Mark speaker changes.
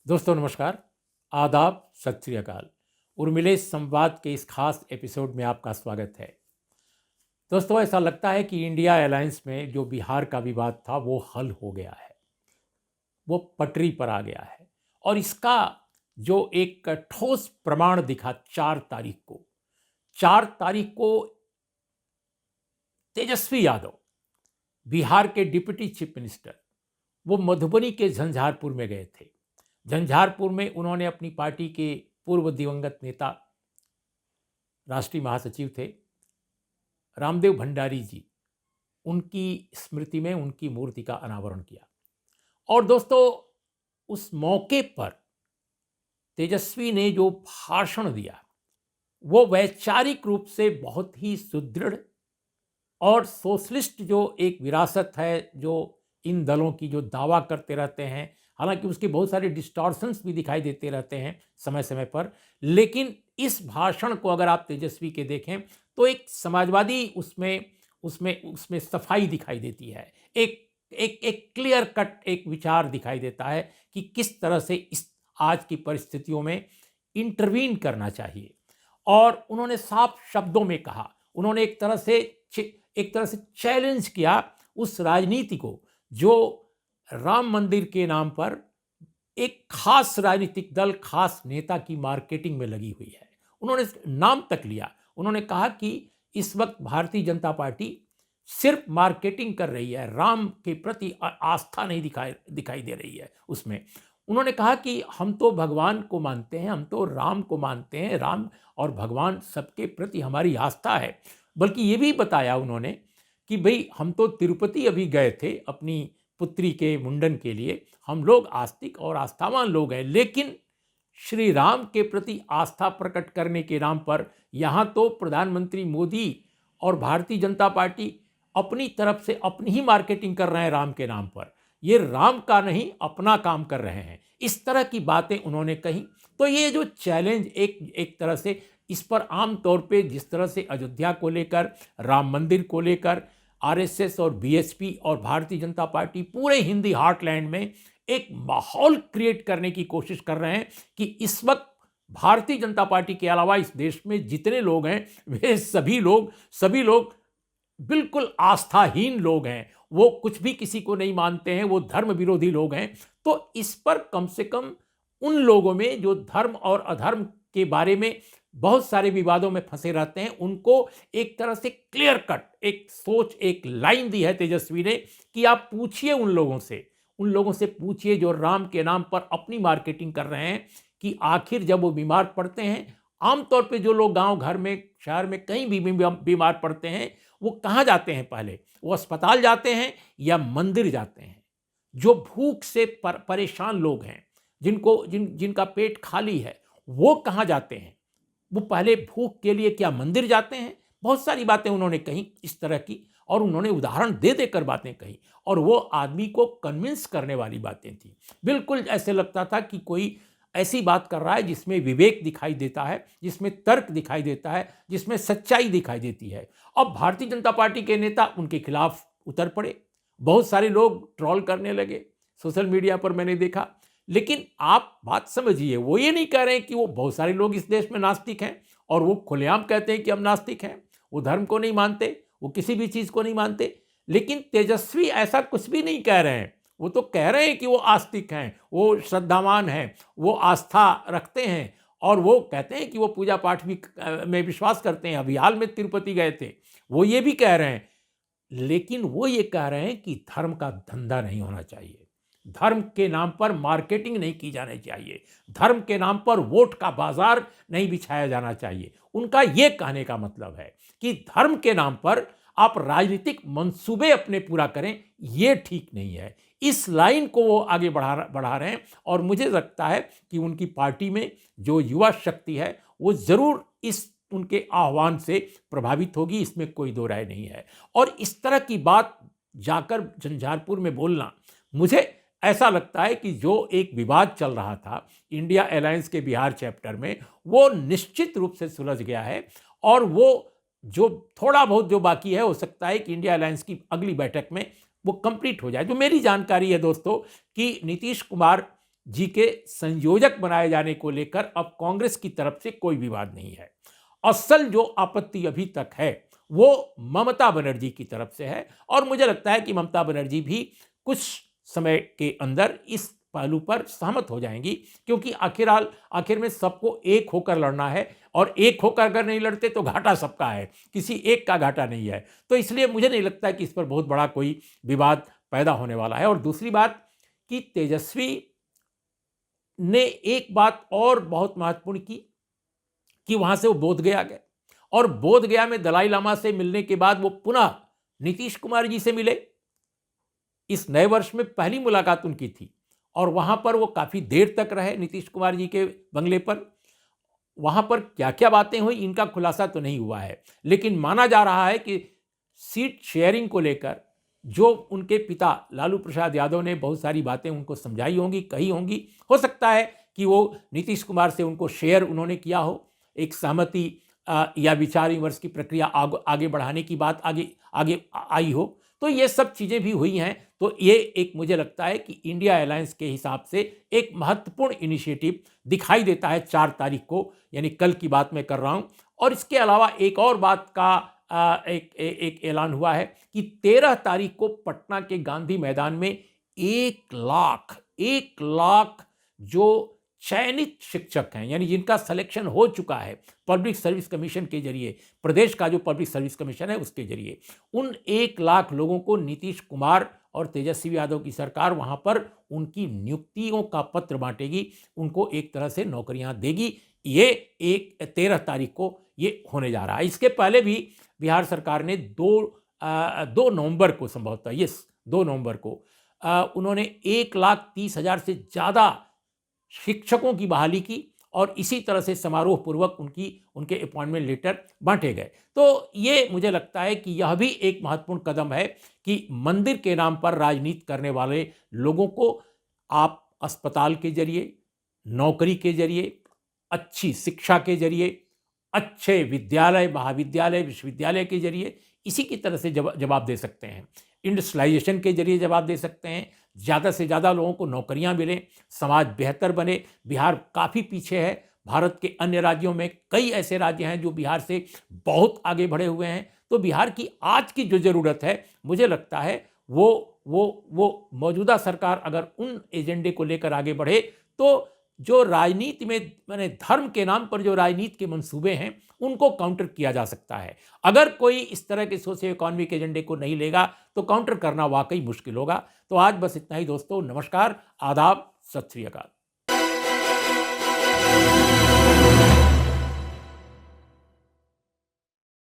Speaker 1: दोस्तों नमस्कार, आदाब, सत श्री अकाल। उर्मिले संवाद के इस खास एपिसोड में आपका स्वागत है। दोस्तों ऐसा लगता है कि इंडिया अलायंस में जो बिहार का विवाद था वो हल हो गया है, वो पटरी पर आ गया है। और इसका जो एक ठोस प्रमाण दिखा 4 तारीख को तेजस्वी यादव, बिहार के डिप्टी चीफ मिनिस्टर, वो मधुबनी के झंझारपुर में गए थे। झंझारपुर में उन्होंने अपनी पार्टी के पूर्व दिवंगत नेता, राष्ट्रीय महासचिव थे रामदेव भंडारी जी, उनकी स्मृति में उनकी मूर्ति का अनावरण किया। और दोस्तों उस मौके पर तेजस्वी ने जो भाषण दिया वो वैचारिक रूप से बहुत ही सुदृढ़ और सोशलिस्ट जो एक विरासत है जो इन दलों की जो दावा करते रहते हैं, हालांकि उसके बहुत सारे डिस्टॉर्शंस भी दिखाई देते रहते हैं समय समय पर, लेकिन इस भाषण को अगर आप तेजस्वी के देखें तो एक समाजवादी उसमें उसमें उसमें सफाई दिखाई देती है। एक एक एक क्लियर कट एक विचार दिखाई देता है कि किस तरह से इस आज की परिस्थितियों में इंटरवीन करना चाहिए। और उन्होंने साफ शब्दों में कहा, उन्होंने एक तरह से चैलेंज किया उस राजनीति को जो राम मंदिर के नाम पर एक खास राजनीतिक दल, खास नेता की मार्केटिंग में लगी हुई है। उन्होंने नाम तक लिया। उन्होंने कहा कि इस वक्त भारतीय जनता पार्टी सिर्फ मार्केटिंग कर रही है, राम के प्रति आस्था नहीं दिखाई दे रही है उसमें। उन्होंने कहा कि हम तो भगवान को मानते हैं, हम तो राम को मानते हैं, राम और भगवान सबके प्रति हमारी आस्था है। बल्कि ये भी बताया उन्होंने कि भाई हम तो तिरुपति अभी गए थे अपनी पुत्री के मुंडन के लिए, हम लोग आस्तिक और आस्थावान लोग हैं, लेकिन श्री राम के प्रति आस्था प्रकट करने के नाम पर यहाँ तो प्रधानमंत्री मोदी और भारतीय जनता पार्टी अपनी तरफ से अपनी ही मार्केटिंग कर रहे हैं राम के नाम पर। ये राम का नहीं अपना काम कर रहे हैं, इस तरह की बातें उन्होंने कही। तो ये जो चैलेंज एक तरह से इस पर आम तौर पे जिस तरह से अयोध्या को लेकर, राम मंदिर को लेकर आरएसएस और बीएसपी और भारतीय जनता पार्टी पूरे हिंदी हार्टलैंड में एक माहौल क्रिएट करने की कोशिश कर रहे हैं कि इस वक्त भारतीय जनता पार्टी के अलावा इस देश में जितने लोग हैं वे सभी लोग बिल्कुल आस्थाहीन लोग हैं। वो कुछ भी किसी को नहीं मानते हैं, वो धर्म विरोधी लोग हैं। तो इस पर कम से कम उन लोगों में जो धर्म और अधर्म के बारे में बहुत सारे विवादों में फंसे रहते हैं, उनको एक तरह से क्लियर कट एक सोच, एक लाइन दी है तेजस्वी ने कि आप पूछिए उन लोगों से पूछिए जो राम के नाम पर अपनी मार्केटिंग कर रहे हैं कि आखिर जब वो बीमार पड़ते हैं, आमतौर पे जो लोग गांव घर में, शहर में कहीं भी बीमार पड़ते हैं, वो कहाँ जाते हैं? पहले वो अस्पताल जाते हैं या मंदिर जाते हैं? जो भूख से परेशान लोग हैं, जिनका पेट खाली है, वो कहाँ जाते हैं? वो पहले भूख के लिए क्या मंदिर जाते हैं? बहुत सारी बातें उन्होंने कही इस तरह की, और उन्होंने उदाहरण दे देकर बातें कही, और वो आदमी को कन्विंस करने वाली बातें थी। बिल्कुल ऐसे लगता था कि कोई ऐसी बात कर रहा है जिसमें विवेक दिखाई देता है, जिसमें तर्क दिखाई देता है, जिसमें सच्चाई दिखाई देती है। अब भारतीय जनता पार्टी के नेता उनके खिलाफ उतर पड़े, बहुत सारे लोग ट्रोल करने लगे, सोशल मीडिया पर मैंने देखा। लेकिन आप बात समझिए, वो ये नहीं कह रहे हैं कि वो बहुत सारे लोग इस देश में नास्तिक हैं और वो खुलेआम कहते हैं कि हम नास्तिक हैं, वो धर्म को नहीं मानते, वो किसी भी चीज़ को नहीं मानते। लेकिन तेजस्वी ऐसा कुछ भी नहीं कह रहे हैं। वो तो कह रहे हैं कि वो आस्तिक हैं, वो श्रद्धावान हैं, वो आस्था रखते हैं, और वो कहते हैं कि वो पूजा पाठ भी में विश्वास करते हैं। अभी हाल में तिरुपति गए थे, वो ये भी कह रहे हैं। लेकिन वो ये कह रहे हैं कि धर्म का धंधा नहीं होना चाहिए, धर्म के नाम पर मार्केटिंग नहीं की जानी चाहिए, धर्म के नाम पर वोट का बाजार नहीं बिछाया जाना चाहिए। उनका ये कहने का मतलब है कि धर्म के नाम पर आप राजनीतिक मंसूबे अपने पूरा करें, ये ठीक नहीं है। इस लाइन को वो आगे बढ़ा रहे हैं, और मुझे लगता है कि उनकी पार्टी में जो युवा शक्ति है वो जरूर इस उनके आह्वान से प्रभावित होगी, इसमें कोई दो राय नहीं है। और इस तरह की बात जाकर झंझारपुर में बोलना, मुझे ऐसा लगता है कि जो एक विवाद चल रहा था इंडिया अलायंस के बिहार चैप्टर में, वो निश्चित रूप से सुलझ गया है। और वो जो थोड़ा बहुत जो बाकी है, हो सकता है कि इंडिया अलायंस की अगली बैठक में वो कंप्लीट हो जाए। जो मेरी जानकारी है दोस्तों कि नीतीश कुमार जी के संयोजक बनाए जाने को लेकर अब कांग्रेस की तरफ से कोई विवाद नहीं है। असल जो आपत्ति अभी तक है वो ममता बनर्जी की तरफ से है और मुझे लगता है कि ममता बनर्जी भी कुछ समय के अंदर इस पहलू पर सहमत हो जाएंगी, क्योंकि आखिर में सबको एक होकर लड़ना है और एक होकर अगर नहीं लड़ते तो घाटा सबका है, किसी एक का घाटा नहीं है। तो इसलिए मुझे नहीं लगता कि इस पर बहुत बड़ा कोई विवाद पैदा होने वाला है। और दूसरी बात कि तेजस्वी ने एक बात और बहुत महत्वपूर्ण की कि वहां से वो बोध गया गए और बोध गया में दलाई लामा से मिलने के बाद वो पुनः नीतीश कुमार जी से मिले। इस नए वर्ष में पहली मुलाकात उनकी थी और वहां पर वो काफी देर तक रहे नीतीश कुमार जी के बंगले पर। वहां पर क्या क्या बातें हुई इनका खुलासा तो नहीं हुआ है, लेकिन माना जा रहा है कि सीट शेयरिंग को लेकर जो उनके पिता लालू प्रसाद यादव ने बहुत सारी बातें उनको समझाई होंगी, कही होंगी। हो सकता है कि वो नीतीश कुमार से उनको शेयर उन्होंने किया हो, एक सहमति या विचार विमर्श की प्रक्रिया आगे बढ़ाने की बात आगे आगे आई हो। तो ये सब चीज़ें भी हुई हैं। तो ये एक मुझे लगता है कि इंडिया अलायंस के हिसाब से एक महत्वपूर्ण इनिशिएटिव दिखाई देता है 4 तारीख को, यानी कल की बात मैं कर रहा हूँ। और इसके अलावा एक और बात का एक ऐलान हुआ है कि 13 तारीख को पटना के गांधी मैदान में 1 लाख जो चयनित शिक्षक हैं, यानी जिनका सिलेक्शन हो चुका है पब्लिक सर्विस कमीशन के जरिए, प्रदेश का जो पब्लिक सर्विस कमीशन है उसके जरिए, उन 1 लाख लोगों को नीतीश कुमार और तेजस्वी यादव की सरकार वहां पर उनकी नियुक्तियों का पत्र बांटेगी, उनको एक तरह से नौकरियां देगी। ये 13 तारीख को ये होने जा रहा है। इसके पहले भी बिहार सरकार ने 2 नवंबर को संभवतः 2 नवंबर को उन्होंने 1,30,000 से ज़्यादा शिक्षकों की बहाली की और इसी तरह से समारोह पूर्वक उनके अपॉइंटमेंट लेटर बांटे गए। तो ये मुझे लगता है कि यह भी एक महत्वपूर्ण कदम है कि मंदिर के नाम पर राजनीति करने वाले लोगों को आप अस्पताल के जरिए, नौकरी के जरिए, अच्छी शिक्षा के जरिए, अच्छे विद्यालय, महाविद्यालय, विश्वविद्यालय के जरिए इसी की तरह से जवाब दे सकते हैं। इंडस्ट्रियलाइजेशन के जरिए जवाब दे सकते हैं, ज़्यादा से ज़्यादा लोगों को नौकरियां मिलें, समाज बेहतर बने। बिहार काफ़ी पीछे है, भारत के अन्य राज्यों में कई ऐसे राज्य हैं जो बिहार से बहुत आगे बढ़े हुए हैं। तो बिहार की आज की जो ज़रूरत है, मुझे लगता है वो मौजूदा सरकार अगर उन एजेंडे को लेकर आगे बढ़े तो जो राजनीति में माने धर्म के नाम पर जो राजनीति के मंसूबे हैं उनको काउंटर किया जा सकता है। अगर कोई इस तरह के सोशियो इकोनॉमिक एजेंडे को नहीं लेगा तो काउंटर करना वाकई मुश्किल होगा। तो आज बस इतना ही दोस्तों। नमस्कार, आदाब, सत श्री अकाल।